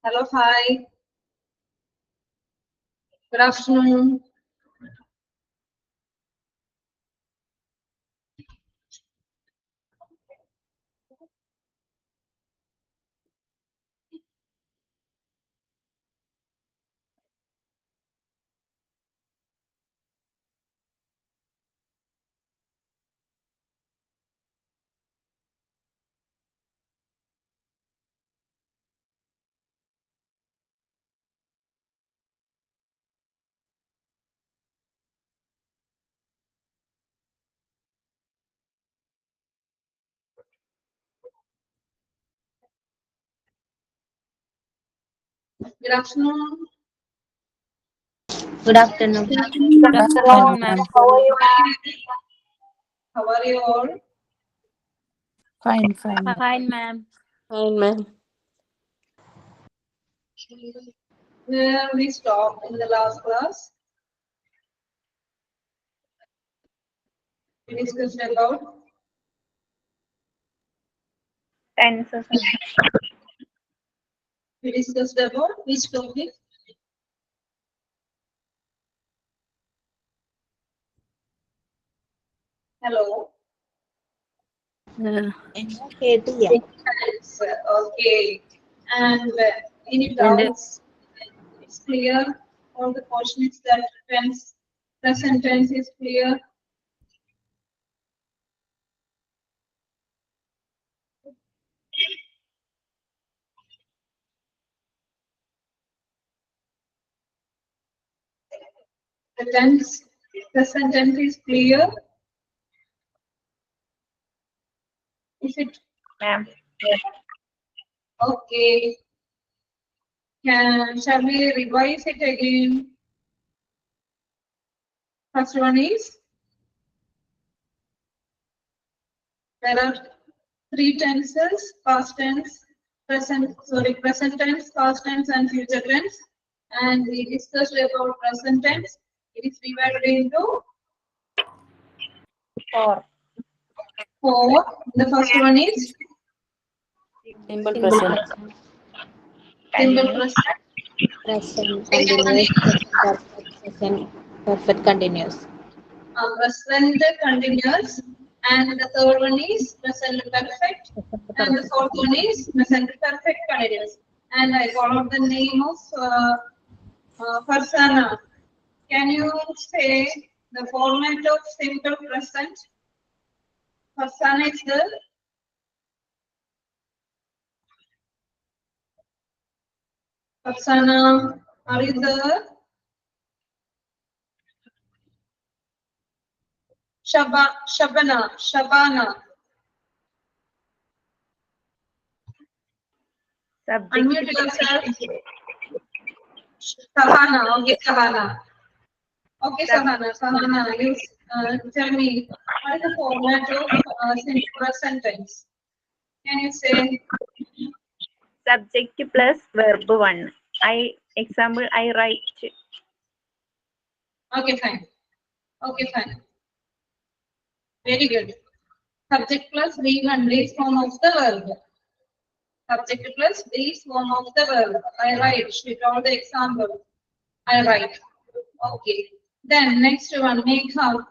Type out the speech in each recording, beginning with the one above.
Hello, hi. Good afternoon. Good afternoon. Good afternoon. Good afternoon, ma'am. How are you all? Fine, ma'am. Fine, ma'am. Where we stopped in the last class? We discussed about Tenses. which topic? Hello. Yes, okay. And any doubts? It's clear. All the questions that present tense is clear. The present tense is clear. Is it? Ma'am. Okay. Shall we revise it again? First one is there are three tenses: past tense, present tense, past tense, and future tense. And we discussed about present tense. It is divided into four. The first one is Simple present. simple present. Present continuous. Present perfect continuous. Present continuous, and the third one is present perfect, and the fourth one is present perfect continuous. And I followed the name of persona. Can you say the format of simple present? Persona is the persona. Are you there? Shabana. Subject. Unmute yourself. Sahana. Okay, Sahana. Okay, Sahana, you tell me what is the format of simple present tense? Can you say? Subject plus verb 1. Example, I write. Okay, fine. Very good. Subject plus V1 base form of the verb. Subject plus base form of the verb. I write. With all the example. I write. Okay. Then next one, make up.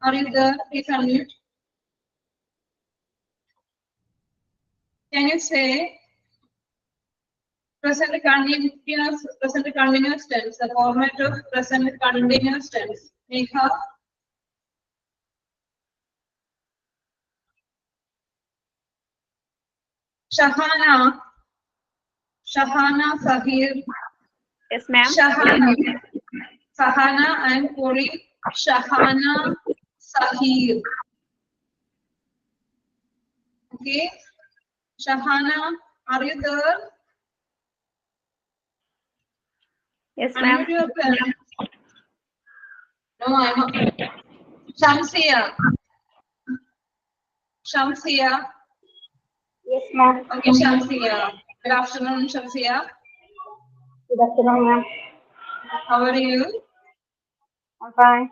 Are you there? Please unmute. Can you say present continuous tense? The format of present continuous tense. Make up. Shahana, Sahir. Yes, ma'am. Sahana, I am calling Shahana, Sahir. Okay. Shahana, are you there? Yes, ma'am. No, I'm not. Shamsia. Yes, ma'am. Okay, Shamsia. Good afternoon, Shamsia. Good afternoon, ma'am. How are you? I'm fine.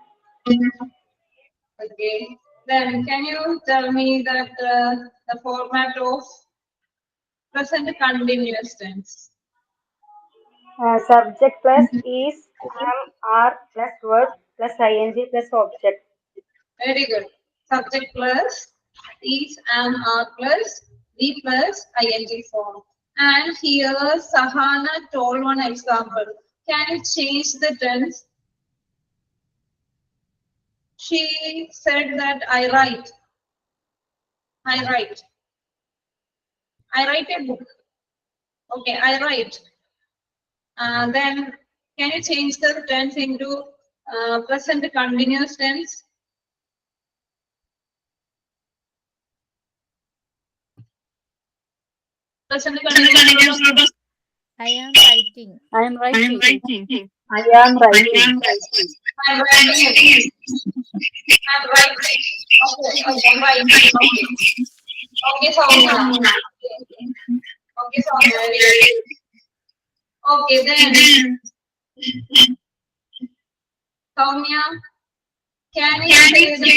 Okay. Then can you tell me that the format of present continuous tense? Subject plus is, am, are plus verb plus ing plus object. Very good. Subject plus is, am, are plus be plus ing form. And here Sahana told one example. Can you change the tense? She said that I write. I write. I write a book. Okay, I write. Then can you change the tense into present continuous tense? Present continuous tense. I am writing. I am writing. I am writing. I'm writing. I'm writing. Okay, I'm writing. Okay, Soumya. Okay, Soumya. Okay, then Soumya, can you say the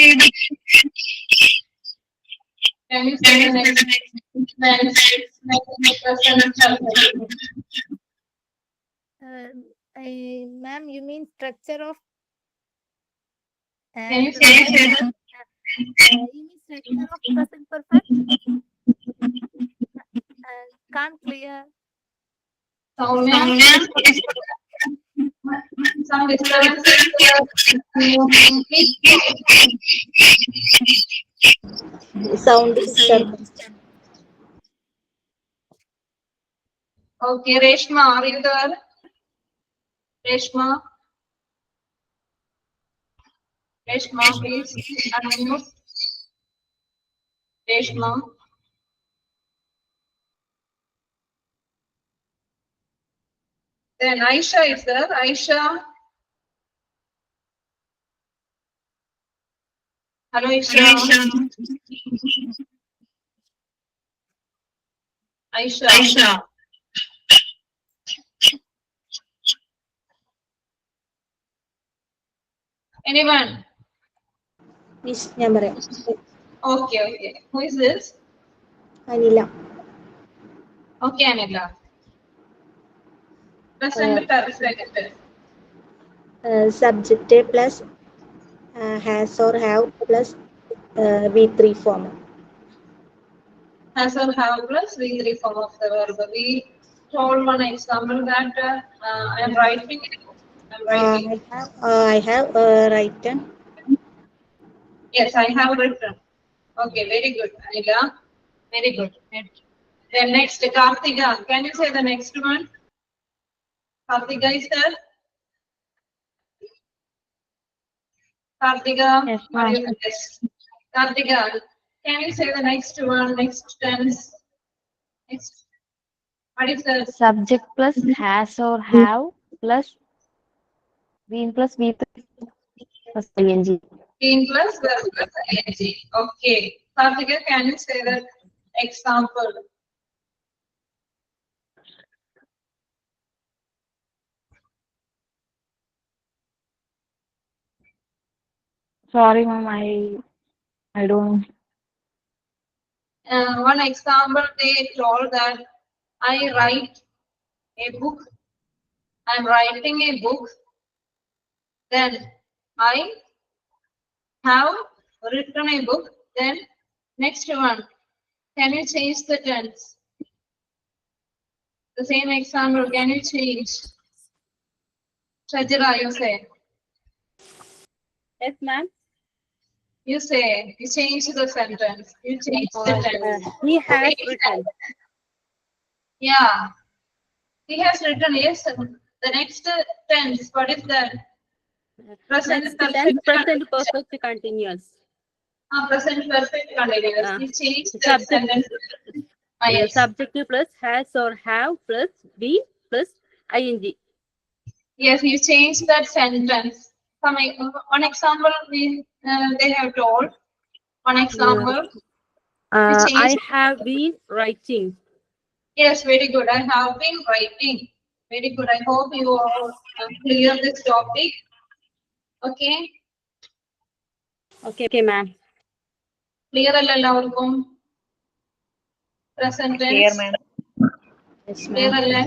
next present perfect? Ma'am, you mean structure of? Can you say the You mean structure of present perfect? Can't clear. Soumya? Some disturbance. Sound disturbance. Okay, Reshma, are you there? Reshma? Reshma, please unmute. Reshma? Then Aisha is there. Aisha? Hello, Aisha. Aisha. Anyone? Miss, ഞാൻ പറയാം. Okay, okay. Who is this? Anila. Okay, Anila. Present perfect. Subject plus has or have plus V3 form. Has or have plus V3 form of the verb. We told one example that I am writing. I have written. Yes, I have written. Okay, very good, Anila. Very good. Then next, Karthika. Can you say the next one? Karthika is there? Karthika, Yes, are you with us? Karthika, can you say the next one, next tense? Next. What is the Subject plus has or have plus been plus V3 plus ing. being plus verb plus ing? Okay. Karthika, can you say the example? Sorry, ma'am, I don't. One example, they told that I write a book. I'm writing a book. Then I have written a book. Then next one, can you change the tense? The same example, can you change? Shajira, you say. Yes, ma'am. You say, you change the sentence. You change the tense. He has written. Yeah. He has written, yes. The next tense, what is that? Present perfect. Present perfect continuous. Present perfect continuous. You change the Subject. sentence. Yes. Subject plus has or have plus be plus ing. Yes, you change that sentence. One example they have told. One example. I have been writing. Yes, very good. I have been writing. Very good. I hope you all clear this topic. Okay. Okay, ma'am. Clear എല്ലാവർക്കും? Present tense. Clear, ma'am. Yes, Clear ma'am. അല്ലേ?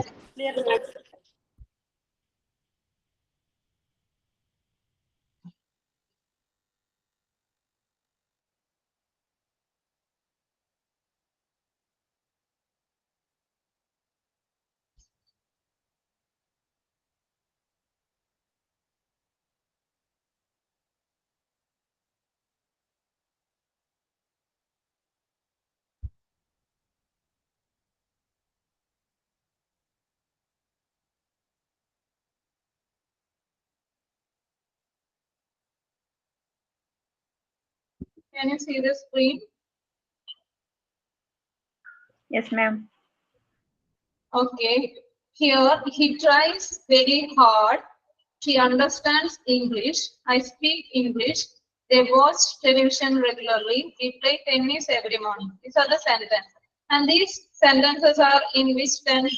Can you see the screen? Yes, ma'am. Okay. Here he tries very hard. She understands English. I speak English. They watch television regularly. We play tennis every morning. These are the sentences. And these sentences are in which tense?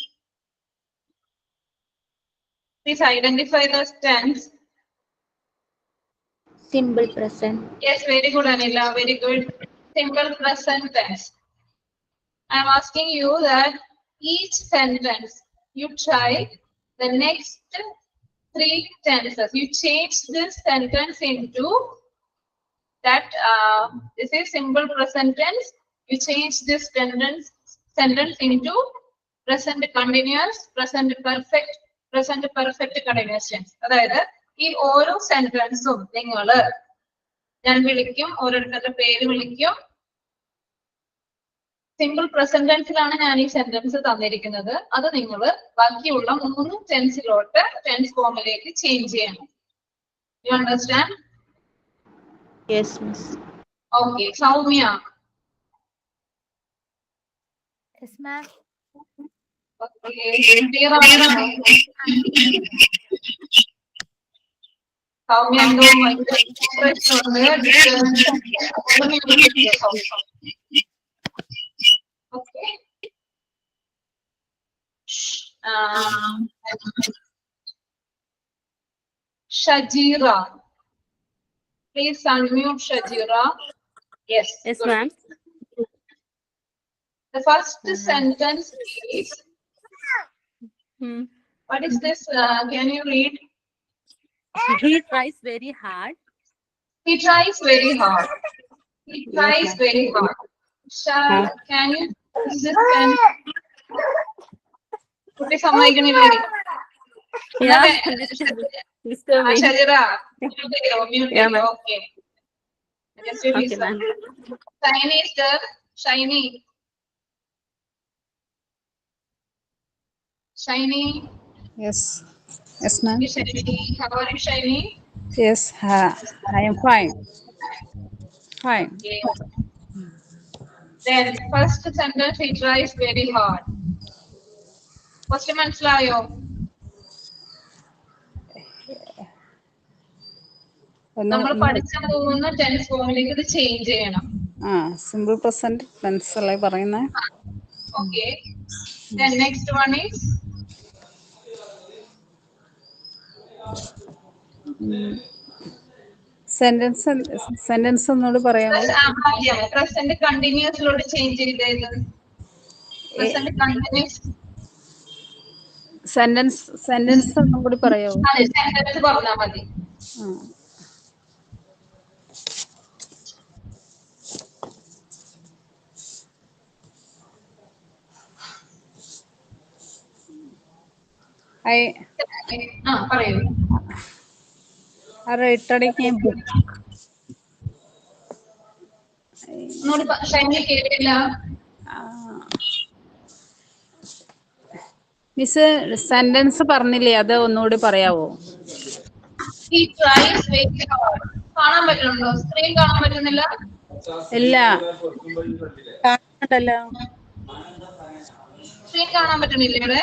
Please identify the tense. Simple present. Yes, very good, Anila. Very good. Simple present tense. I'm asking you that each sentence you try the next 3 tenses. You change this sentence into that. This is simple present tense. You change this sentence into present continuous, present perfect continuous tense. അതായത് ഈ ഓരോ സെന്റൻസും നിങ്ങൾ ഞാൻ വിളിക്കും, ഓരോരുത്തരുടെ പേര് വിളിക്കും. Simple present ടെൻസിലാണ് ഞാൻ ഈ സെന്റൻസ് തന്നിരിക്കുന്നത്. അത് നിങ്ങൾ ബാക്കിയുള്ള 3 ടെൻസിലോട്ട് ടെൻസ് ഫോമിലേക്ക് ചേഞ്ച് ചെയ്യണം. You understand? Yes, miss. Okay. Soumya. Yes, ma'am. Okay. Clear ആണോ? സൗമ്യ എന്തോ okay. Shajira. Please unmute Shajira. Yes. Yes, good. ma'am. The first sentence is, what is this? Can you read? He tries very hard. He tries very hard. He tries very hard. Can you use this pen? Put it somewhere. Yeah. Shajira. Mute. Yeah, ma'am. Okay. Just Okay, listen. ma'am. Shiny is there. Shiny. Shiny. Yes. Yes, ma'am. Shiny. How are you, Shiny? Yes, I am fine. Fine. Okay. Then first sentence, he tries very hard. First മനസ്സിലായോ? നമ്മൾ പഠിച്ചാൽ പോകുന്ന tense ഫോമിലേക്ക് ഇത് change ചെയ്യണം. Simple present tense അല്ലേ പറയുന്നത്? Okay. Then next one is sentence ഒന്നുകൂടി പറയാമോ? പ്രസന്റ് കണ്ടിന്യൂസിലോട്ട് ചേഞ്ച് ചെയ്തത്. പ്രസന്റ് കണ്ടിന്യൂസ് സെന്റൻസ് ഒന്നും കൂടി പറയാമോ? അതെ, സെന്റൻസ് പറഞ്ഞാൽ മതി. പറയൂ. കേട്ടില്ല മിസ്. സെന്റൻസ് പറഞ്ഞില്ലേ, അത് ഒന്നുകൂടി പറയാവോ? He tries very hard. കാണാൻ പറ്റുന്നുണ്ടോ? സ്ക്രീൻ കാണാൻ പറ്റുന്നില്ല? ഇല്ല, കാണുന്നുണ്ടല്ലോ. സ്ക്രീൻ കാണാൻ പറ്റുന്നില്ല ഇവിടെ?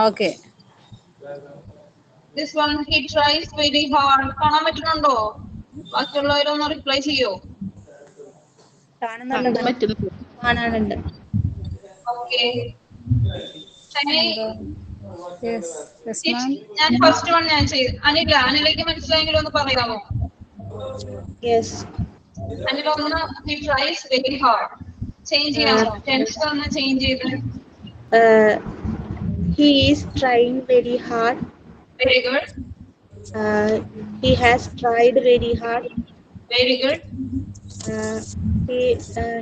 Okay. This one, he tries very hard. കാണാൻ പറ്റുന്നുണ്ടോ? ബാക്കിയുള്ളവരൊന്ന് റിപ്ലൈ ചെയ്യോ? കാണാനുണ്ട്. ഓക്കെ. Yes ma'am. ഞാൻ ഫസ്റ്റ് വൺ ഞാൻ ചെയ്തു. അനിലേക്ക് മനസ്സിലായെങ്കിലും ഒന്ന് പറയാമോ? യെസ്. അനിൽ ഒന്ന് he tries very hard. Change ചെയ്യാമോ? ടെൻസ് ഒന്ന് ചേഞ്ച് ചെയ്ത്. He is trying very hard. Very good. He has tried very hard. Very good.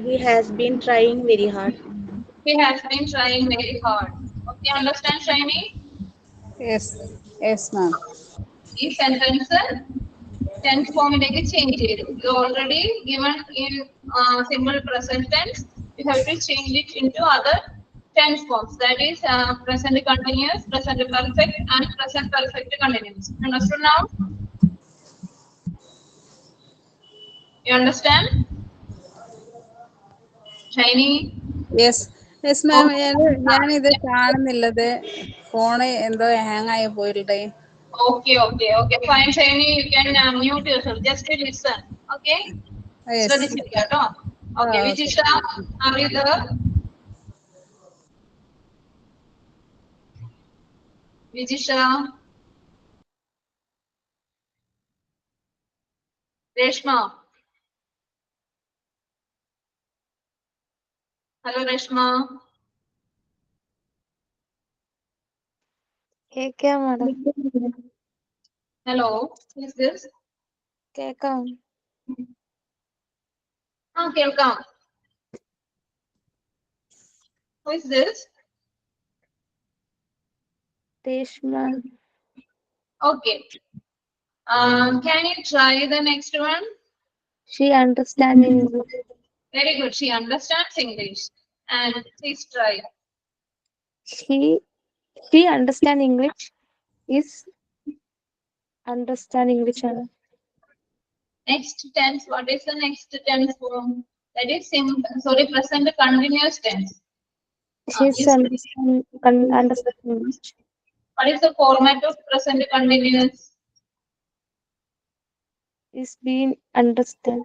He has been trying very hard. He has been trying very hard. Okay, understand, Shiny? Yes, ma'am. ഈ sentence tense ഫോമിലേക്ക് change ചെയ്തു. ഇത് already given in simple present tense. You have to change it into other tense forms. That is present continuous, present perfect, and present perfect continuous. Understood now? You understand? Shiny? Yes yes ma'am. ഞാനിത് കാണുന്നില്ലത്. Phone എന്തോ hang ആയി പോയിട്ടേ. Okay, fine, Shiny, you can mute yourself. Just to listen. Okay? Yes. ശ്രദ്ധിച്ചിരിക്കുക കേട്ടോ. Okay, okay. Vijisha, are you there? Vijisha? Reshma? Hello, Reshma? കേക്കാം madam. Hello, who is this? കേക്കാം. Kelkam. Who is this? Reshma. Okay. Can you try the next one? She understands English. Very good. She understands English. And please try. She understands English. Is understand English. Next tense. What is the next tense form? That is present continuous tense. She's Yes. understand English. What is the format of present continuous? Is being understand.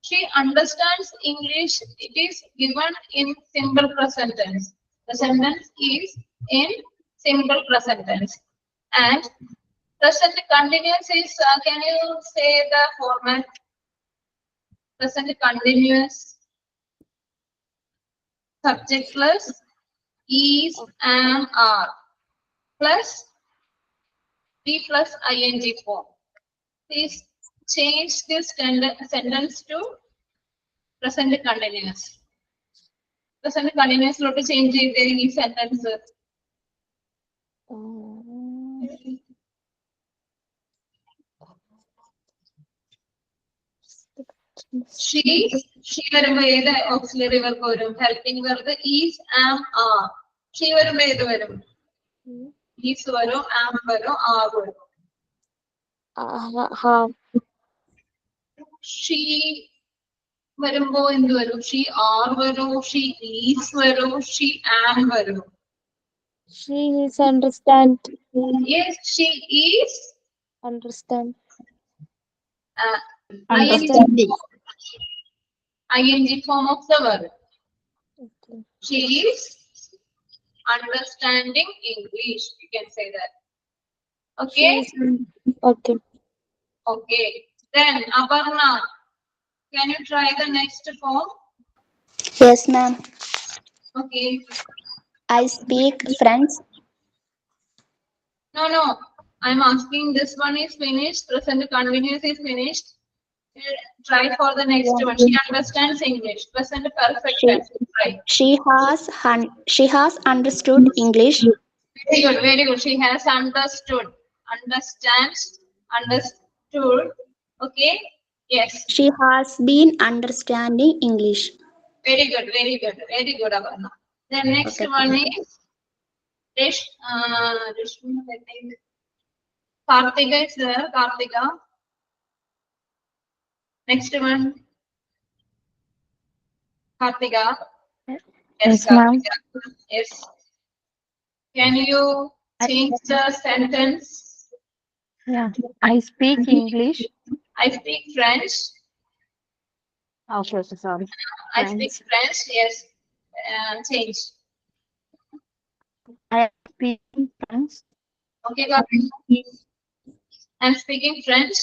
She understands English. It is given in simple present tense. The sentence is in simple present tense. And present continuous is, can you say the format? Present continuous. Subject plus is, am, are plus be plus ing form. Please change this sentence to present continuous. Present continuous lote change the sentence. She വരുമ്പോ ഏത് auxiliary verb വരും? Helping verb is, am, are. She വരുമ്പോ ഏത് വരും? is വരും, am വരും, are വരും. She വരുമ്പോ എന്ത് വരും? She are വരും, she is വരും, she am വരും. She is understand. Yes, she is Understand. Understanding. ing form of the verb. Okay. She is understanding English. You can say that. Okay. Okay. Okay. Then Aparna, can you try the next form? Yes, ma'am. Okay. I speak French. No. I'm asking, this one is finished. Present continuous is finished. Try for the next one. She understands English. Present perfect tense. Right. She has understood English. Very good. She has understood. Understands. Understood. Okay. Yes. She has been understanding English. Very good. Aparna. The next Okay. one is Kartika is there. Kartika. Next one. Kartika. Yes, ma'am. Kartika. Yes. Can you change the sentence? Yeah. I speak English. I speak French. Okay, sorry. I speak French. Yes. Change. I speak French. Okay, Kartika. I'm speaking French.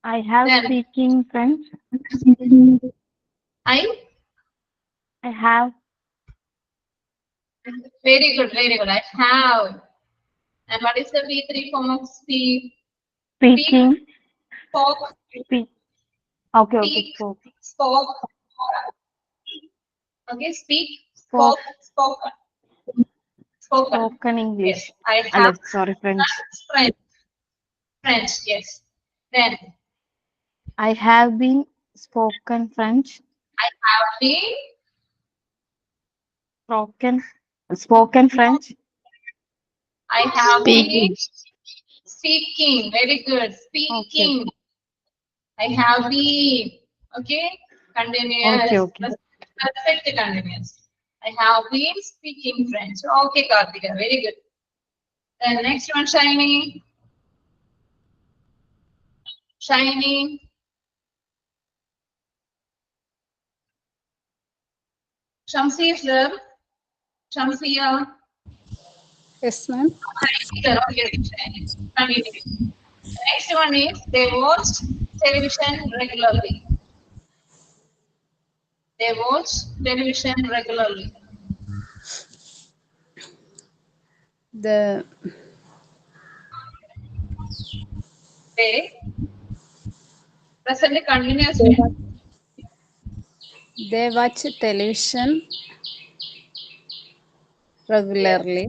I have Then- speaking French. I. I have. Very good. I have. And what is the V3 form of speak? Speaking. Spoke. Speak. Okay. Speak. Spoke. Spoke. Okay, speak. Spoke. Spoken. Spoken English. Yes, I have. Sorry, French. French, yes. Then I have been spoken French. I have been Spoken French. I have been Speaking. Very good. Speaking. I have been. Okay. Continuous. Okay. Perfect continuous. I have been speaking French. Okay, Kartika. Very good. Then next one, Shiny. Shiny. Shamsi is there. Shamsiya. Yes, ma'am. Okay. Continue. The next one is they watch television regularly. They watch television regularly. The They present continuous. they watch television regularly.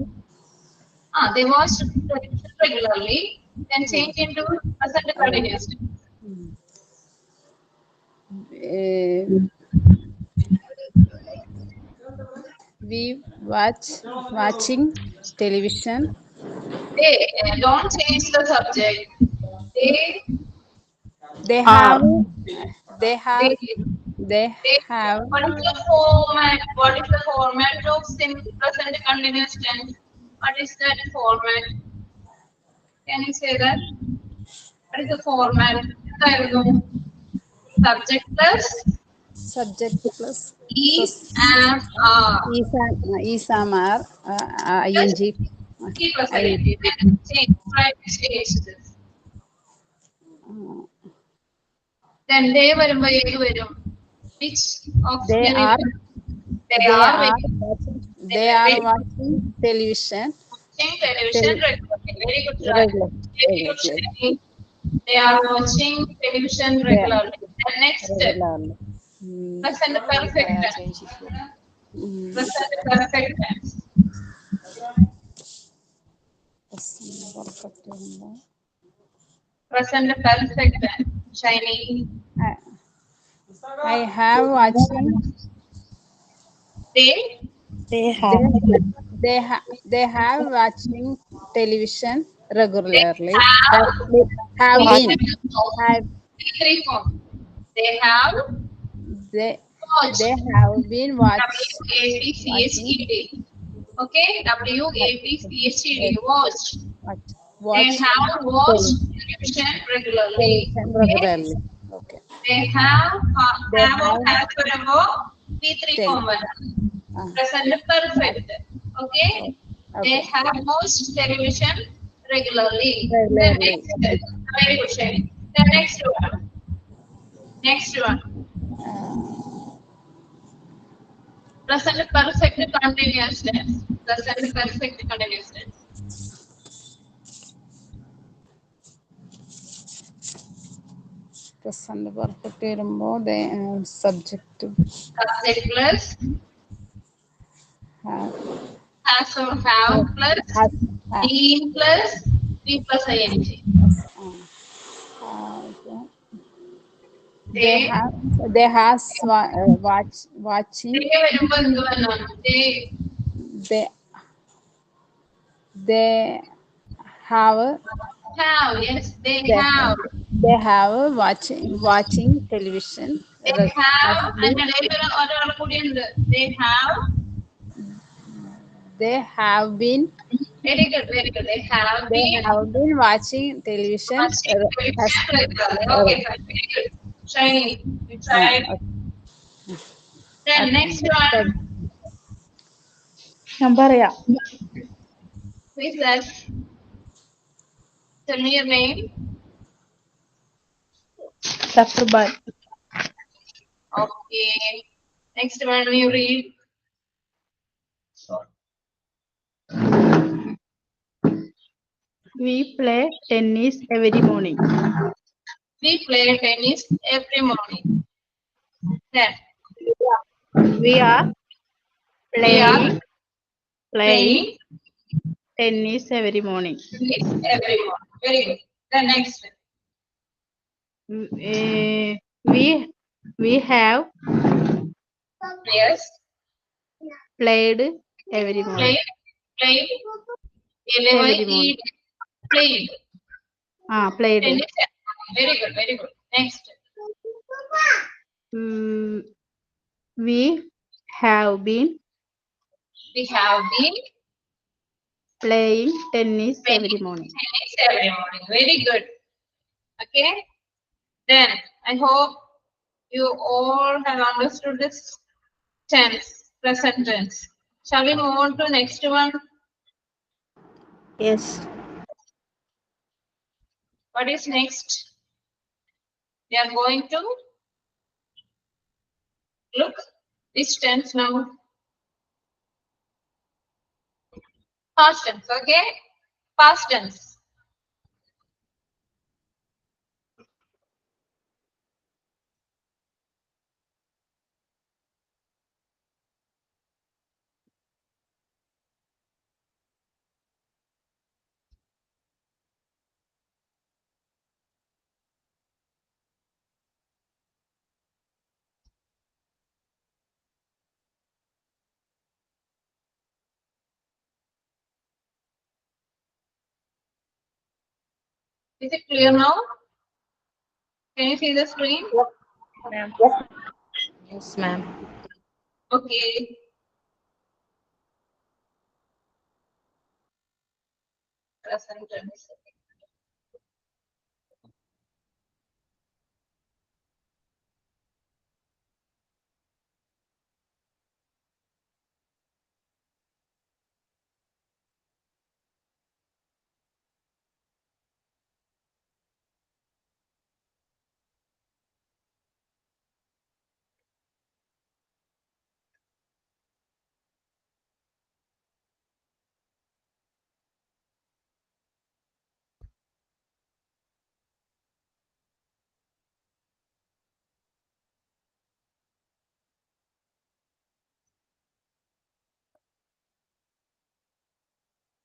They watch television regularly. Then change into present continuous. We watching television. They don't change the subject. They have They have what is the format? What is the format of present continuous tense? What is that format? Can you say that? What is the format? Subject plus subject plus is and are. is are ing. Keep plus ing. Change this. Then they വരുമ്പോ ഏത് വരും? Which of They the are they are watching television. watching television regularly. Very good. Regular. Very good. Shani. They are watching television regularly. And next, Regularly. present perfect tense. Present perfect tense. Present perfect tense. Shiny. I have watching. They They have watching television regularly. have been three form. They have watched. they have been watching. W-A-T-C-H-E-D. Okay, W-A-T-C-H-E-D. Watched. They have watched television regularly. Regularly. Okay. They have വരുമ്പോ P3 form വരാം. Present perfect. Okay. They have watched television regularly. Regularly. Very good, Shani. The next one. Present perfect continuous tense. Present perfect continuous tense. Present perfect വരുമ്പോൾ subject Plus has or have plus been plus be plus ing. They watching. They വരുമ്പോ എന്ത് വരണം? They have. Yes, they have. They have watching television. They have ഒരാൾ കൂടി ഉണ്ട്. They have been. very good. They have been watching television. Okay, fine. Very good. Shiny. You tried. Then next one. Who is that? Tell me your name. Saturban. Okay. Next one you read. We play tennis every morning. We play tennis every morning. Then We are playing tennis every morning. tennis every morning. Very good. The next. We have Yes. played every morning. Played. Every morning. Played. Played. Tennis. Very good, very good. Next. We have been We have been playing tennis every morning. tennis every morning. Very good. Okay. Then I hope you all have understood this tense, present tense. Shall we move on to next one? Yes. What is next? We are going to look this tense now. Past tense, okay? Past tense. Is it clear now? Can you see the screen? Ma'am. Yes, ma'am. Okay. Present tense.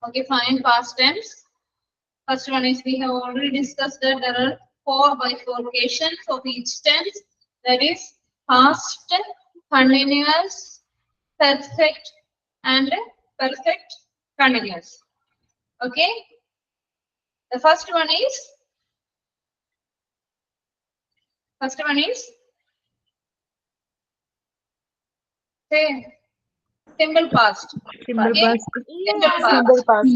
Okay, fine. Past tense. First one is we have already discussed that there are 4 bifurcations of each tense. That is past, continuous, perfect, and perfect continuous. Okay. The first one is say simple past. Simple Okay? past. Simple past.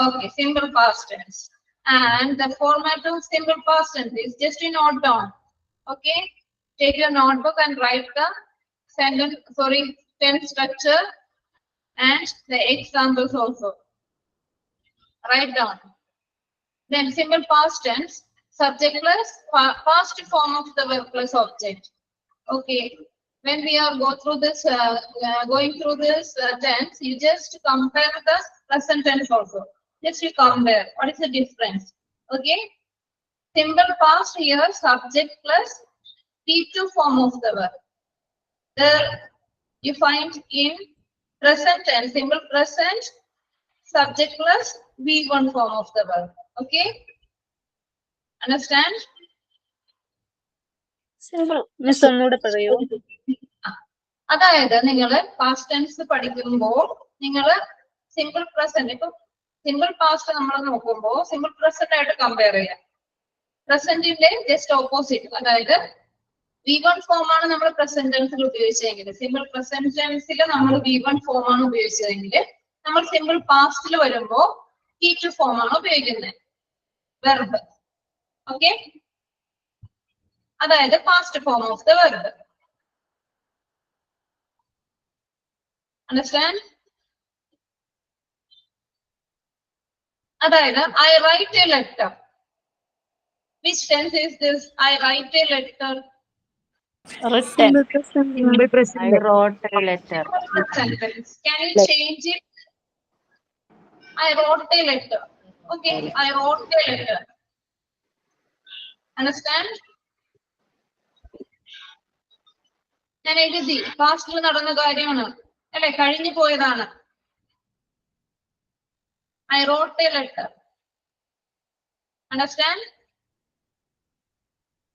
Okay, simple past tense. And the format of simple past tense is just a note down. Okay? Take your notebook and write the tense structure and the examples also. Write down. Then simple past tense, subject plus past form of the verb plus object. Okay. When we are going through this tense, you just compare the present tense also. Just you compare. What is the difference? Okay. Simple past here, subject plus T2 form of the verb. There you find in present tense, simple present, subject plus V1 form of the verb. Okay. Understand? Miss ഒന്നുകൂടെ പറയൂ. അതായത് നിങ്ങൾ past tense പഠിക്കുമ്പോൾ നിങ്ങൾ simple present ഇപ്പൊ simple past നമ്മൾ നോക്കുമ്പോൾ simple present ആയിട്ട് കമ്പയർ ചെയ്യാം. പ്രസന്റിന്റെ ജസ്റ്റ് ഓപ്പോസിറ്റ്, അതായത് V1 ഫോം ആണ് നമ്മൾ പ്രസന്റ് ടെൻസിൽ ഉപയോഗിച്ചതെങ്കിൽ, സിമ്പിൾ പ്രസന്റ് ടെൻസിൽ നമ്മൾ V1 ഫോം ആണ് ഉപയോഗിച്ചതെങ്കിൽ, നമ്മൾ സിമ്പിൾ പാസ്റ്റിൽ വരുമ്പോൾ T2 ഫോം ആണ് ഉപയോഗിക്കുന്നത്, വെർബ്. ഓക്കെ, അതായത് past form of the verb. Understand? അതായത് I write a letter. Which tense is this? I write a letter. Written. Simple present. I wrote a letter. Sentence. Can you change it? I wrote a letter. Okay, I wrote a letter. Understand? ഞാൻ എഴുതി, പാസ്റ്റിൽ നടന്ന കാര്യമാണ് അല്ലെ, കഴിഞ്ഞു പോയതാണ്. I wrote a letter. Understand?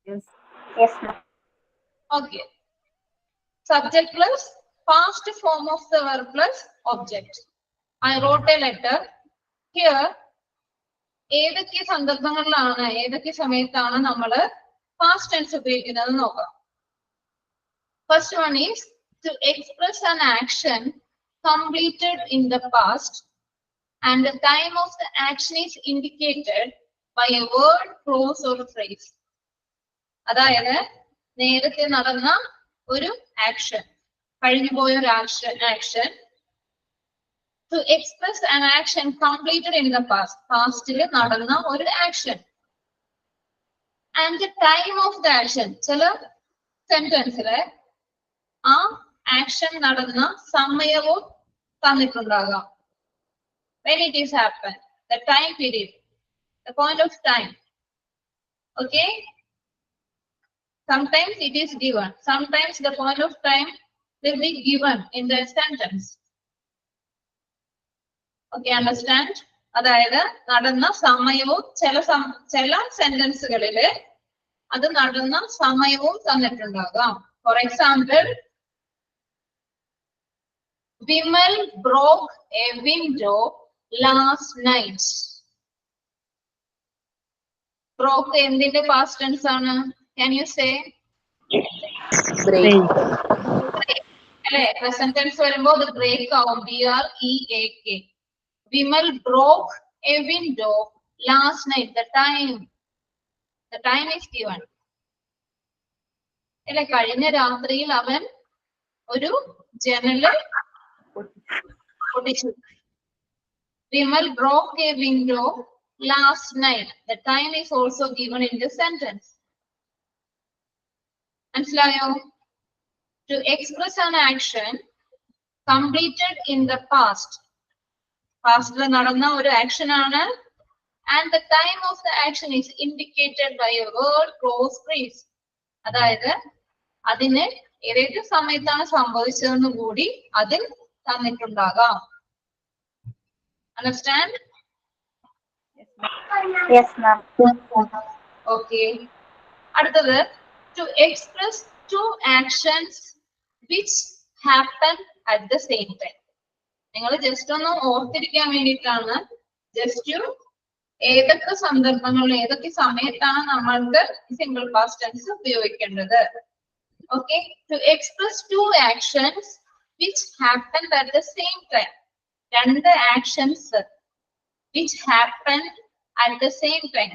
Yes. Yes, ma'am. Okay. Subject plus past form of the verb plus object. I wrote a letter. Here, ഏതൊക്കെ സന്ദർഭങ്ങളിലാണ് ഏതൊക്കെ സമയത്താണ് നമ്മൾ പാസ്റ്റ് ടെൻസ് ഉപയോഗിക്കുന്നത് നോക്കാം. First one is to express an action completed in the past and the time of the action is indicated by a word, clause or phrase. അതായത് നേരത്തെ നടന്ന ഒരു ആക്ഷൻ, കഴിഞ്ഞുപോയ ഒരു action to express an action completed in the past, പാസ്റ്റിൽ നടന്ന ഒരു action and the time of the action. ചില സെന്റൻസിലെ ആ ആക്ഷൻ നടന്ന സമയവും തന്നിട്ടുണ്ടാകാം. When it is happened, the time period, the point of time. Okay? Sometimes it is given. Sometimes the point of time will be given in the sentence. Okay, understand? അതായത് നടന്ന സമയവും ചില സെന്റൻസുകളിൽ അത് നടന്ന സമയവും തന്നിട്ടുണ്ടാകാം. For example, Vimal broke a window last night. Broke എന്തിന്റെ past tense ആണ്? Can you say? അല്ലെ, present tense വരുമ്പോൾ അത് break ആവും. BREAK. Vimal broke a window last night. The time is given. അല്ലെ, കഴിഞ്ഞ രാത്രിയിൽ അവൻ ഒരു ജനല് പൊട്ടിച്ചു. Vimal broke a window last night. The time is also given in the sentence. മനസ്സിലായോ? To express an action completed in the past. പാസ്റ്റിൽ നടന്ന ഒരു ആക്ഷൻ ആണ്. And the time of the action is indicated by a word, clause, phrase. അതായത് അതിന് ഏത് സമയത്താണ് സംഭവിച്ചതെന്ന് കൂടി അതിൽ തന്നിട്ടുണ്ടാകാം. Understand? Yes, ma'am. Okay. അടുത്തത്, to express two actions which happen at the same time. നിങ്ങൾ ജസ്റ്റ് ഒന്ന് ഓർത്തിരിക്കാൻ വേണ്ടിയിട്ടാണ്, ജസ്റ്റ് ഏതൊക്കെ സന്ദർഭങ്ങളിൽ ഏതൊക്കെ സമയത്താണ് നമ്മൾക്ക് സിംഗിൾ പാസ്റ്റ് ടെൻസ് ഉപയോഗിക്കേണ്ടത്. Okay, to express two actions which happened at the same time. രണ്ട് actions which happened at the same time.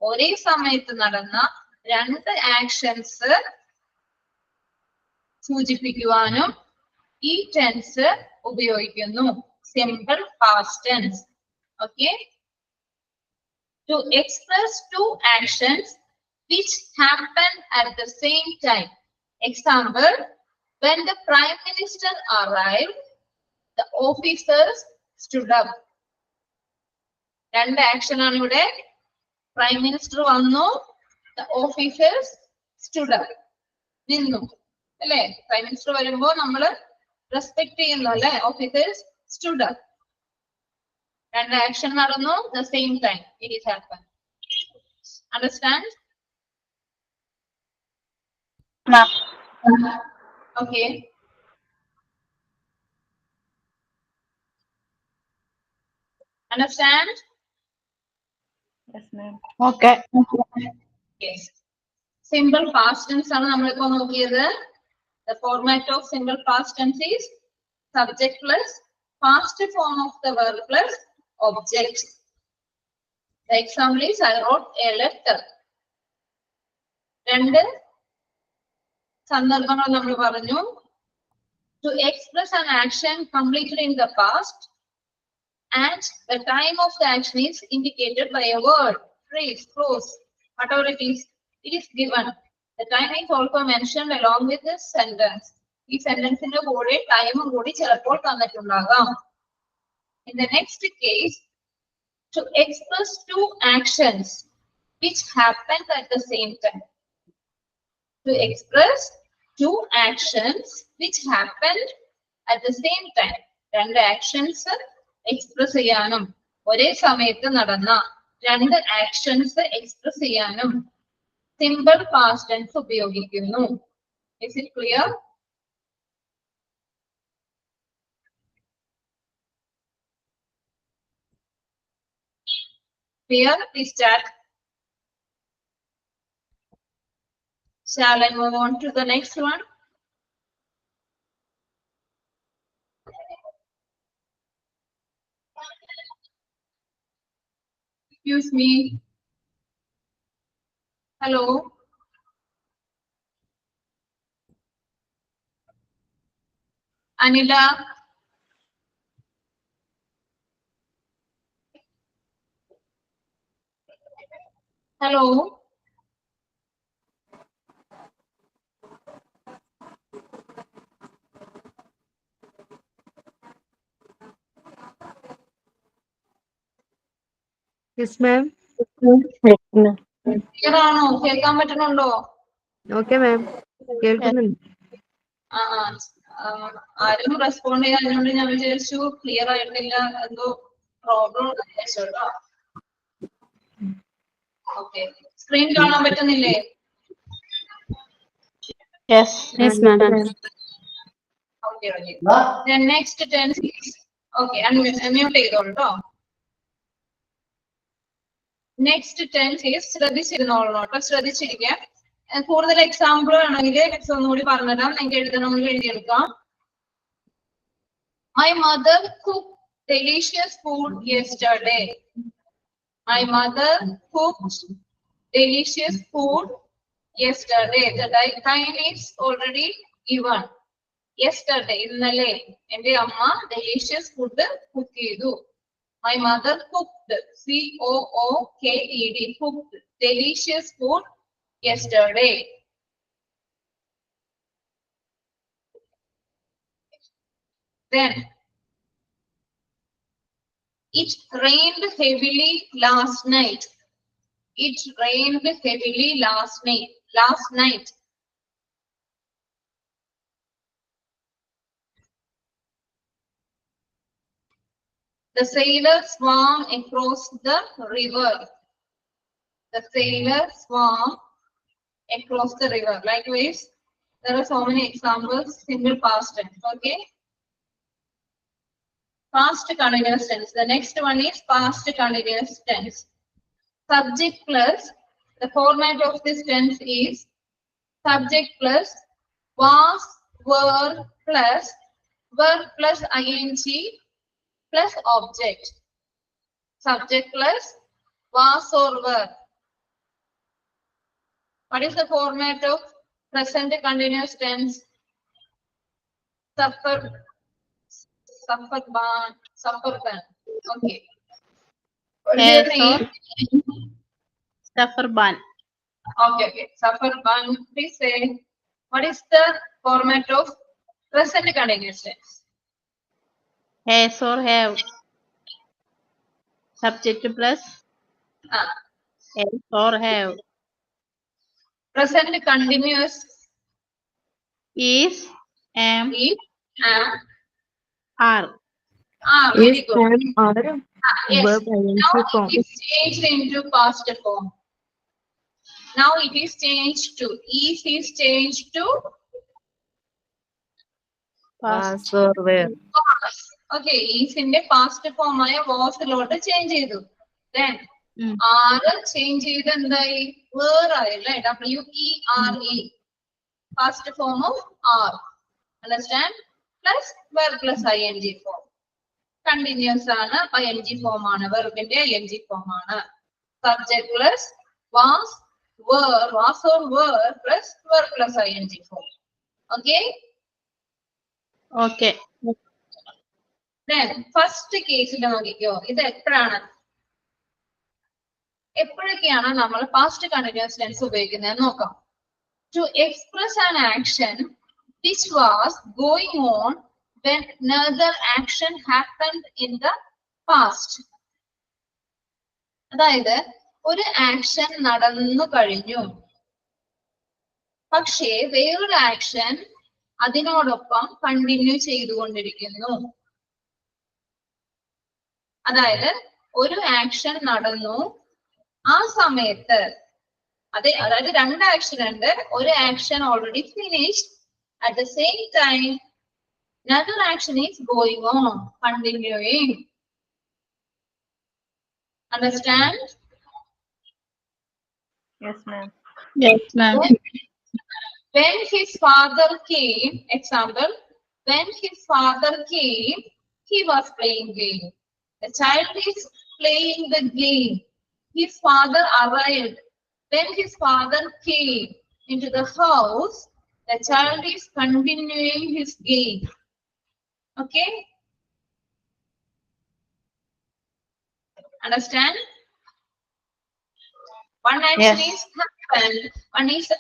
ഒരേ സമയത്ത് നടന്ന രണ്ട് ആക്ഷൻസ് സൂചിപ്പിക്കുവാനും ഈ ടെൻസ് ഉപയോഗിക്കുന്നു. Simple past tense. Okay, to express two actions which happened at the same time. Example, when the Prime Minister arrived, the officers stood up. രണ്ട് action ആണ് ഇവിടെ. Prime minister വന്നു, the officers stood up, നിന്നു. അല്ലെ, prime minister വരുമ്പോ നമ്മൾ respect ചെയ്യുന്നു അല്ലെ. Officers stood up. രണ്ട് ആക്ഷൻ നടന്നു, the same time it is happened. Understand? Ma'am. Okay. Understand? Yes, ma'am. Okay. Yes. Simple past tense ആണ് നമ്മളിപ്പോ നോക്കിയത്. The format of simple past tense is subject plus past form of the verb plus object. The example is I wrote a letter. രണ്ട് സന്ദർഭങ്ങൾ നമ്മൾ പറഞ്ഞു. To express an action completed in the past and the time of the action is indicated by a word, phrase, clause, whatever it is given. The time is also mentioned along with this sentence. ഈ സെന്റൻസിന്റെ കൂടെ ടൈമും കൂടി ചിലപ്പോൾ തന്നിട്ടുണ്ടാകാം. In the next case, to express two actions which happened at the same time. To express two actions which happened at the same time. രണ്ട് actions express ചെയ്യാനും ഒരേ സമയത്ത് നടന്ന രണ്ട് ആക്ഷൻസ് എക്സ്പ്രസ് ചെയ്യാനും സിമ്പിൾ പാസ്റ്റ് ടെൻസ് ഉപയോഗിക്കുന്നു. Is it clear? Clear? Please chat. Shall I move on to the next one? Excuse me. Hello. Anila. Hello. Yes, ma'am. Clear ആണോ? കേൾക്കാൻ പറ്റുന്നുണ്ടോ? Okay, ma'am. കേൾക്കുന്നുണ്ട്. ആരും റെസ്പോണ്ട് ചെയ്യാഞ്ഞോണ്ട് ഞാൻ വിചാരിച്ചു ക്ലിയർ ആയിട്ടില്ല, എന്തോ പ്രോബ്ലം കേട്ടോ. ഓക്കെ, സ്ക്രീൻ കാണാൻ പറ്റുന്നില്ലേ? Yes. Yes, ma'am. Okay okay. Then next tense is okay, unmute ചെയ്തോളൂ ട്ടോ. Next tense is ശ്രദ്ധിച്ചിരുന്നോളൂ കേട്ടോ, ശ്രദ്ധിച്ചിരിക്കാം. കൂടുതൽ എക്സാമ്പിൾ വേണമെങ്കിൽ നെക്സ്റ്റ് ഒന്നുകൂടി പറഞ്ഞുതരാം, നിങ്ങൾക്ക് എഴുതണമെങ്കിൽ എഴുതിയെടുക്കാം. My mother cooked delicious food yesterday. My mother cooked delicious food yesterday. The time is already given. Yesterday, ഇന്നലെ എന്റെ അമ്മ delicious food cook ചെയ്തു. My mother cooked, COOKED, cooked delicious food yesterday. Then, it rained heavily last night. It rained heavily last night. Last night. The sailor swam across the river. The sailor swam across the river. Likewise, there are so many examples. Simple past tense. Okay. Past continuous tense. The next one is past continuous tense. Subject plus, the format of this tense is subject plus was, were plus verb plus ing plus object. Subject plus was or were. What is the format of present continuous tense? Suffer, suffer. Okay. What is your name? Safarban. Okay. Sufferban. Please say, what is the format of present continuous tense? Has or have. Subject plus has or have. Present continuous Is, am, is, are. Very Is, good. am, are Yes. verb ing Now form. it is changed into past form. Now it is changed to is changed to Past. Was or were. was. Okay, is in the past form ആയ was lot change ചെയ്തു. Then are change ചെയ്ത് എന്തായി? Were ആയല്ലേ? WERE. Past form of are. Understand? Plus verb plus ing form. Continuous ആണ്, ing form ആണ്, verbന്റെ ing form ആണ്. Subject plus was, were, was or were plus verb plus ing form. Okay? Okay. Then first case നോക്കിക്കോ, ഇത് എപ്പോഴാണ്? എപ്പോഴൊക്കെയാണ് നമ്മൾ past continuous tense ഉപയോഗിക്കുന്നത് നോക്കാം. To express an action which was going on when another action happened in the past. അതായത് ഒരു action നടന്നു കഴിഞ്ഞു, പക്ഷേ വേറൊരു ആക്ഷൻ അതിനോടൊപ്പം കണ്ടിന്യൂ ചെയ്തുകൊണ്ടിരിക്കുന്നു. അതായത് ഒരു ആക്ഷൻ നടന്നു, ആ സമയത്ത് അതായത് രണ്ട് ആക്ഷൻ ഉണ്ട്, ഒരു action already finished, at the same time another action is going on, continuing. Understand? Yes, ma'am. Yes, ma'am. When his father came, example, when his father came, he was playing game. The child is playing the game. His father arrived. When his father came into the house, the child is continuing his game. Okay? Understand? One action Yes. is happened,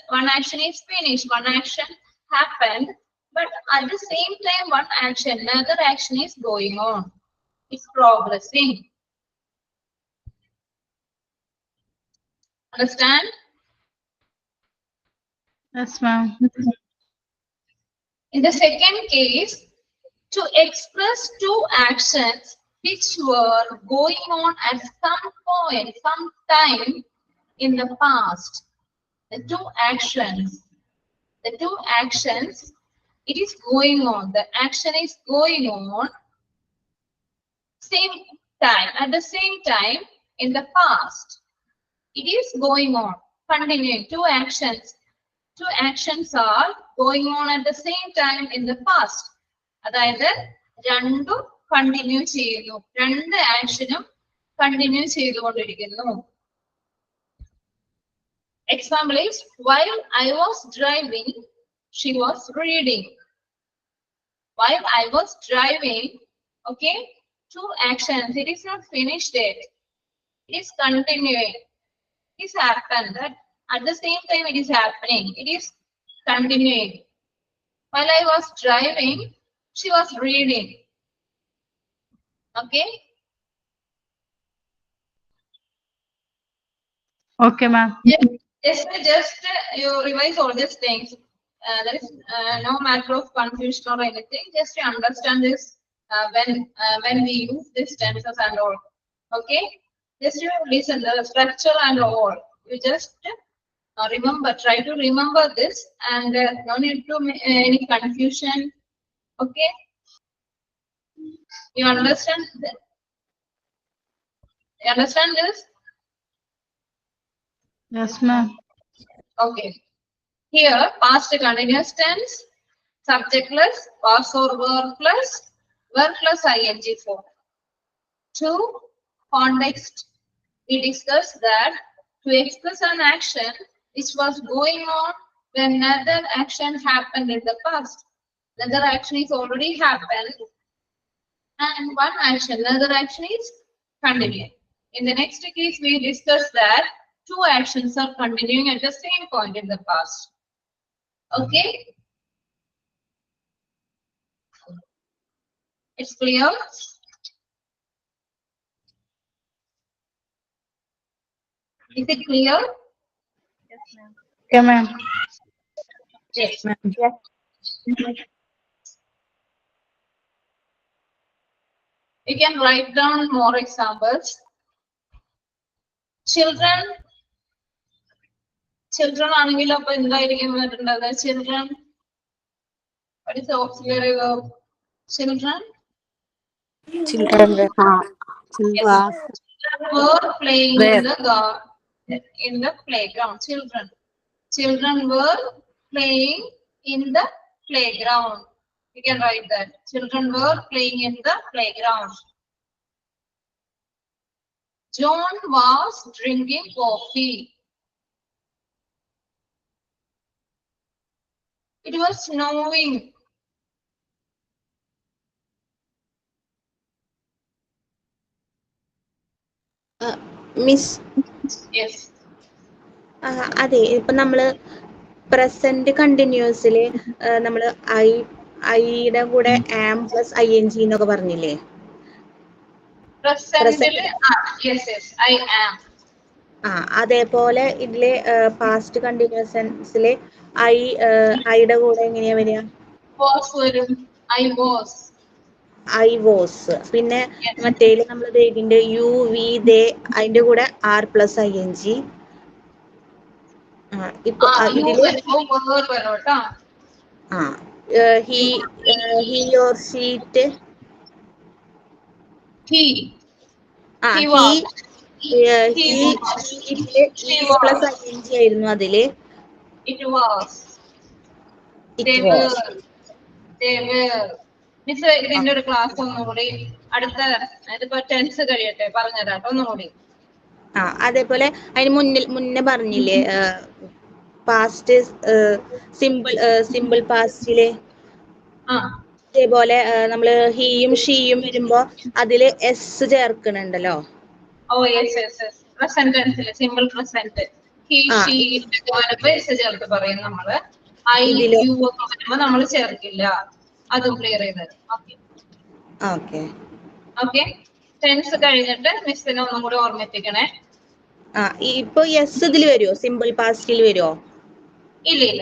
one action is finished, one action happened, but at the same time, one action, another action is going on. It's progressing. Understand? Yes, ma'am. In the second case, to express two actions which were going on at some point, some time in the past. The two actions, it is going on. The action is going on same time, at the same time in the past. It is going on, continuing. Two actions are going on at the same time in the past. അതായത് രണ്ടും continue ചെയ്യുന്നു, രണ്ട് ആക്ഷനും continue ചെയ്തുകൊണ്ടിരിക്കുന്നു. Example is, while I was driving, she was reading. While I was driving, okay, two actions. It is not finished yet. It is continuing. It is happened. At the same time, it is happening. It is continuing. While I was driving, she was reading. Okay. Okay, ma'am. Just you revise all these things. There is no matter of confusion or anything. Just to understand this when we use these tenses and all. Okay. Just you listen the structure and all. You just remember. Try to remember this, and no need to any confusion. Okay. You understand? You understand this? Yes, ma'am. Okay. Here, past continuous tense, subjectless, past or verb plus ing form. To context, we discussed that to express an action which was going on when another action happened in the past. Another action is already happened, and one action, another action is continuing. In the next case, we discussed that two actions are continuing at the same point in the past. Okay? It's clear? Is it clear? Okay, ma'am. Yes. Yes. You can write down more examples. Children ആണെങ്കിൽ അപ്പൊ എന്തായിരിക്കും വരേണ്ടത്? Children. What is the auxiliary verb? Children. Children were Yes. Children were playing in the playground. Children were playing in the playground. You can write that. Children were playing in the playground. John was drinking coffee. It was snowing. Miss Yes. അതെ ഇപ്പൊ നമ്മള് present കണ്ടിന്യൂസില് നമ്മള് ഐയുടെ കൂടെ ആം plus ING എന്നൊക്കെ പറഞ്ഞില്ലേ? Present. Yes, I am. അതേപോലെ ഇതില് പാസ്റ്റ് കണ്ടിന്യൂസ് ടെൻസില് ഐയുടെ കൂടെ എങ്ങനെയാ വരിക? Was വരും. I was. I was. പിന്നെ മറ്റേല് നമ്മൾ ഇതിന്റെ യു വി ദേ അതിന്റെ കൂടെ ആർ പ്ലസ് ING. ഇപ്പൊ ഇതില് he or she. He was. Plus ing ആയിരുന്നു അതില്. It was. They were. Miss ഇതിന്റെ ഒരു ക്ലാസ് ഒന്നുകൂടി അടുത്ത ഇതിപ്പോ ടെൻസ് കഴിയട്ടെ പറഞ്ഞുതരാം ഒന്നുകൂടി. അതേപോലെ അതിന് മുന്നേ പറഞ്ഞില്ലേ പാസ്റ്റ് സിമ്പിൾ പാസ്റ്റില് അതേപോലെ നമ്മള് ഹീയും ഷീയും വരുമ്പോ അതില് എസ് ചേർക്കണുണ്ടല്ലോ. പ്രസന്റ് ടെൻസില് സിമ്പിൾ പ്രസന്റ് ഹി ഷീ വരുമ്പോ എസ് ചേർത്ത് പറയും നമ്മള്. ഐ യു ഒക്കെ വരുമ്പോ നമ്മൾ ചേർക്കില്ല. അതും ക്ലിയർ ചെയ്തത്. ഓക്കെ ടെൻസ് കഴിഞ്ഞിട്ട് മിസ്സിനെ ഒന്നും കൂടി ഓർമ്മിപ്പിക്കണേ. ഇപ്പൊ എസ് ഇതിൽ വരുമോ? സിമ്പിൾ പാസ്റ്റിൽ വരുമോ? ഇല്ല.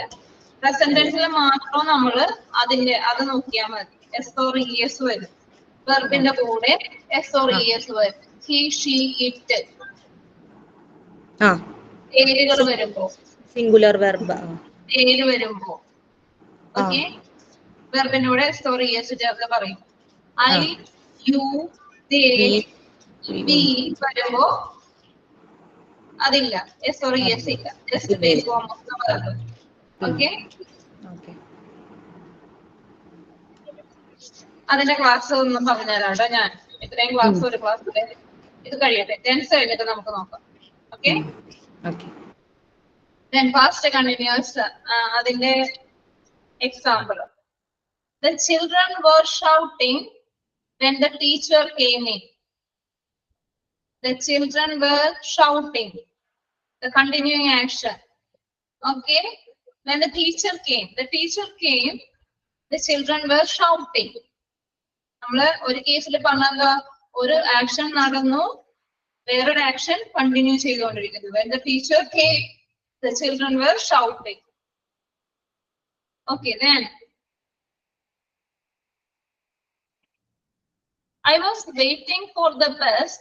പ്രസന്റ് ടെൻസിൽ മാത്രം നമ്മള് അത് നോക്കിയാൽ മതി. എസ് ഓർ ഇ എസ് വരും. വെർബിന്റെ കൂടെ എസ് ഓർ ഇ എസ് വരും. ഹി ഷീ ഇറ്റ് പേരുകൾ വരുമ്പോ സിംഗുലർ വെർബ് പേര് വരുമ്പോ ഓക്കെ വെർബിന്റെ കൂടെ എസ് ഓർ ഇ എസ് ചേർത്ത് പറയും. ഐ യു ദേ വി വരുമ്പോ അതില്ല. എസ് ഓർ ഇ എസ് ഇല്ല. Just base form of the verb. Okay അതിന്റെ ക്ലാസ് ഒന്നും പറഞ്ഞുതരാം കേട്ടോ ഞാൻ. ഇത്രയും ക്ലാസ് ഒരു ക്ലാസ് ഇത് കഴിയട്ടെ. ടെൻസ് കഴിഞ്ഞിട്ട് നമുക്ക് നോക്കാം. ഓക്കെ then past continuous അതിന്റെ example. The children were shouting when the teacher came in. The children were shouting. The continuing action. Okay. When the teacher came, the children were shouting. നമ്മള് ഒരു കേസിൽ പറഞ്ഞ ഒരു action നടന്നു, വേറൊരു action continue ചെയ്തുകൊണ്ടിരിക്കുന്നു. When the teacher came, the children were shouting. Okay, then I was waiting for the bus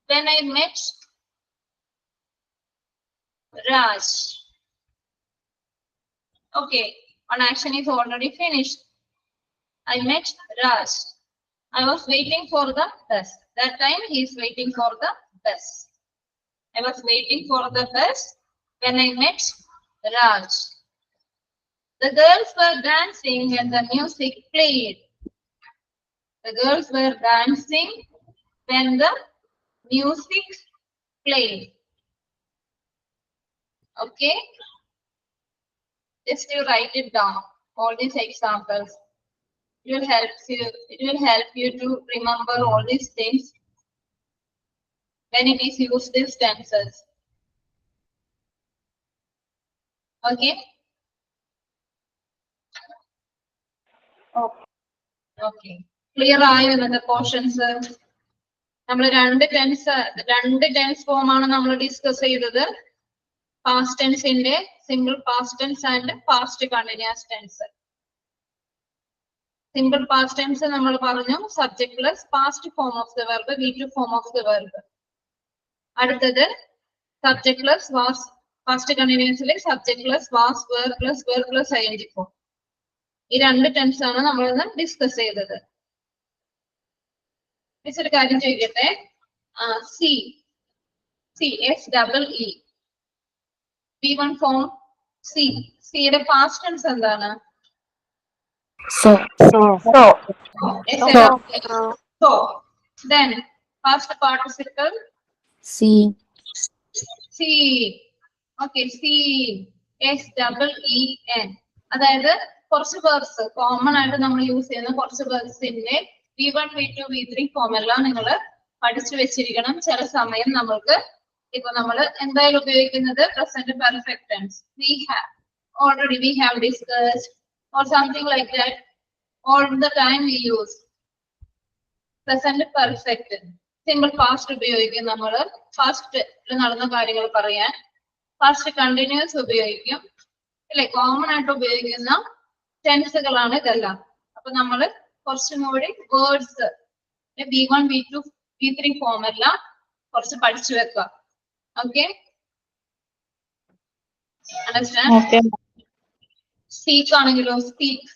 when I met Raj. Okay, one action is already finished. I met Raj. I was waiting for the bus. That time he is waiting for the bus. I was waiting for the bus when I met Raj. The girls were dancing when the music played. The girls were dancing when the music played. Okay? Just you write it down. All these examples. It will help you to remember all these things when it is used in tenses. Okay? Okay. Clear ആയോ ഇന്നത്തെ portions? നമ്മൾ രണ്ട് tense form ആണ് നമ്മൾ discuss ചെയ്തത്. Past ടെൻസിന്റെ simple past tense and past continuous tense. Simple past tense നമ്മൾ പറഞ്ഞു subject plus past form of the verb, V2 form of the verb. അടുത്തത് സബ്ജക്ട് പ്ലസ് വാസ്, പാസ്റ്റ് കണ്ടിന്യൂസിലെ subject plus was, verb plus ing form. ഈ രണ്ട് tense ആണ് നമ്മൾ ഇന്ന് discuss ചെയ്തത്. മിസ് ഒരു കാര്യം ചോദിക്കട്ടെ. CSEE V1 ഫോം സിയുടെ പാസ്റ്റ് ടെൻസ് എന്താണ്? So. Then past participle see. Okay, CSEEN. അതായത് കുറച്ച് വേർഡ്സ് കോമൺ ആയിട്ട് നമ്മൾ യൂസ് ചെയ്യുന്ന കുറച്ച് വേർഡ്സിന്റെ V1, V2, V3 ഫോം എല്ലാം നിങ്ങൾ പഠിച്ചു വെച്ചിരിക്കണം. ചില സമയം നമ്മൾക്ക് ഇപ്പൊ നമ്മൾ എന്തായാലും ഉപയോഗിക്കുന്നത് present perfect tense. We have discussed or something like that. All the time we use present perfect. Simple past ഉപയോഗിക്കും നമ്മൾ ഫാസ്റ്റ് നടന്ന കാര്യങ്ങൾ പറയാൻ. ഫാസ്റ്റ് കണ്ടിന്യൂസ് ഉപയോഗിക്കും അല്ലെ? കോമൺ ആയിട്ട് ഉപയോഗിക്കുന്ന ടെൻസുകളാണ് ഇതെല്ലാം. അപ്പൊ നമ്മൾ കുറച്ചും കൂടി words V1, V2, V3 form എല്ലാം കുറച്ച് പഠിച്ചു വെക്കുക. ഓക്കെ? അണ്ടർസ്റ്റാൻഡ്? സ്പീക്ക് ആണെങ്കിലോ സ്പീക്ക്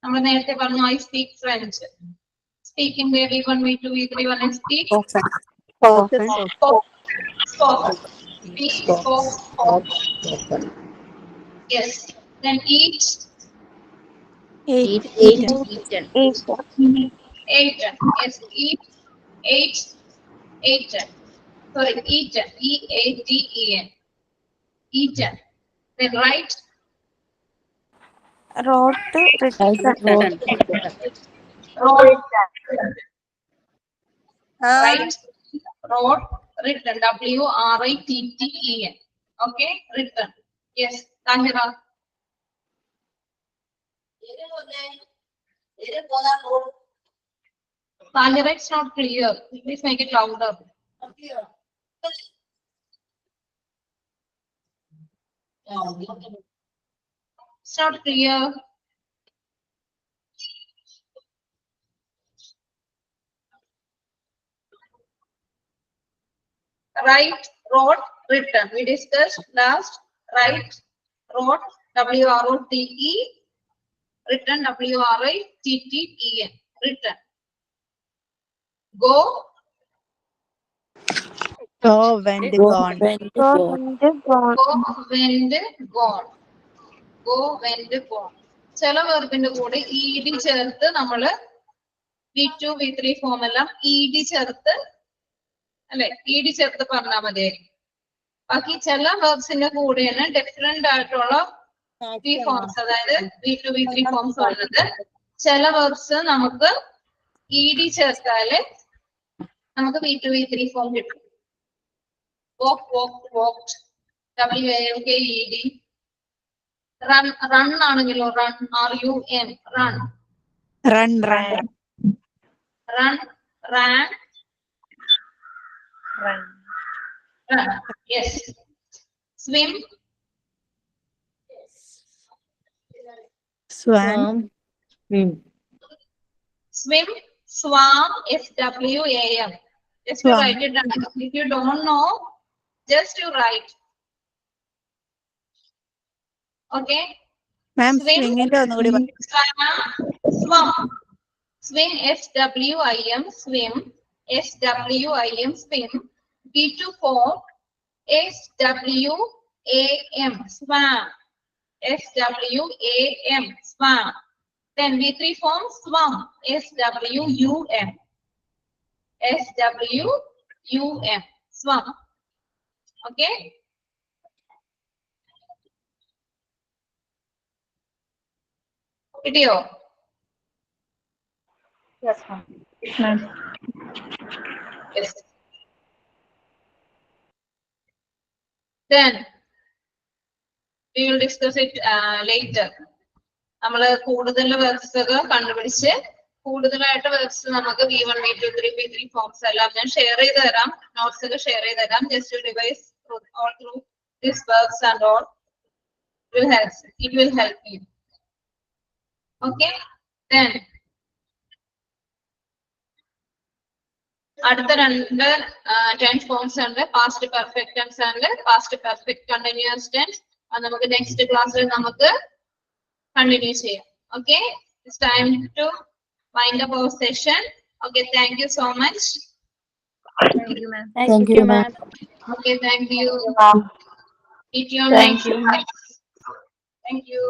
നമ്മൾ നേരത്തെ പറഞ്ഞു I speak French. സ്പീക്കിന്റെ V1, V2, V3 പറഞ്ഞ speak. Spoken. Spoken. Spoken. Yes. Then eat. Eaten. Eaten. Yes. Eat. Eaten. Sorry. Eaten. EATEN. Eaten. Then write. Wrote, written. Wrote. Write. Wrote. Written. WRITTEN. Okay. Written. Yes. Tahira. Tahira, it's not clear. Please make it louder. It's not clear. Write, wrote, written. We discussed last. Write, wrote, WROTE, written, WRITTEN, written. Go, Go, went, gone. Go, went, gone. go, went, gone. Go, went, gone. ചില വെർബിന്റെ കൂടെ ED ചേർത്ത് നമ്മള് V2, V3 form എല്ലാം ED ചേർത്ത് അല്ലെ ED ചേർത്ത് പറഞ്ഞാൽ മതിയായിരിക്കും. ബാക്കി ചില വെർബ്സിന്റെ കൂടെയാണ് ഡിഫറെന്റ് ആയിട്ടുള്ള V ഫോംസ്, അതായത് V2, V3 ഫോംസ് ഉള്ളത്. ചില വെർബ്സ് നമുക്ക് ED ചേർത്താല് നമുക്ക് V2, V3 ഫോം കിട്ടും. Walk, walked, walked, WALKED. Run, run ആണെങ്കിലോ run, RUN, run. Run. Run, ran. Run. Yes. Swim. Swan. Swim, swam, SWAM. Just to Swam. write it down. If you don't know, just to write. Okay. Ma'am, Swim, swing it ഒന്നുകൂടി swam. Swim, SWIM, swim. SWIM, swim. V2 form, SWAM, swam. SWAM, swam. Then V3 form, swam. SWUM. SWUM, swam. Okay. Video. Yes, ma'am. Yes. Then we will discuss it later. നമ്മൾ കൂടുതൽ verbs ഒക്കെ കണ്ടുപിടിച്ച് കൂടുതലായിട്ട് verbs നമുക്ക് V1, V2, V3 forms എല്ലാം ഞാൻ share ചെയ്ത് തരാം. നോട്ട്സ് ഒക്കെ ഷെയർ ചെയ്ത് തരാം. Just device all through these verbs and all it will help you. Okay. Then അടുത്ത രണ്ട് ടെൻസ് ഫോംസ് ഉണ്ട്, past perfect tense and past perfect continuous tense. അത് നമുക്ക് നെക്സ്റ്റ് ക്ലാസ്സിൽ നമുക്ക് കണ്ടിന്യൂ ചെയ്യാം. Okay, it's time to wind up our session. Okay, thank you so much. Thank you, ma'am. Thank you, ma'am. Okay, thank you. Meet you on Thank next you. class. Thank you.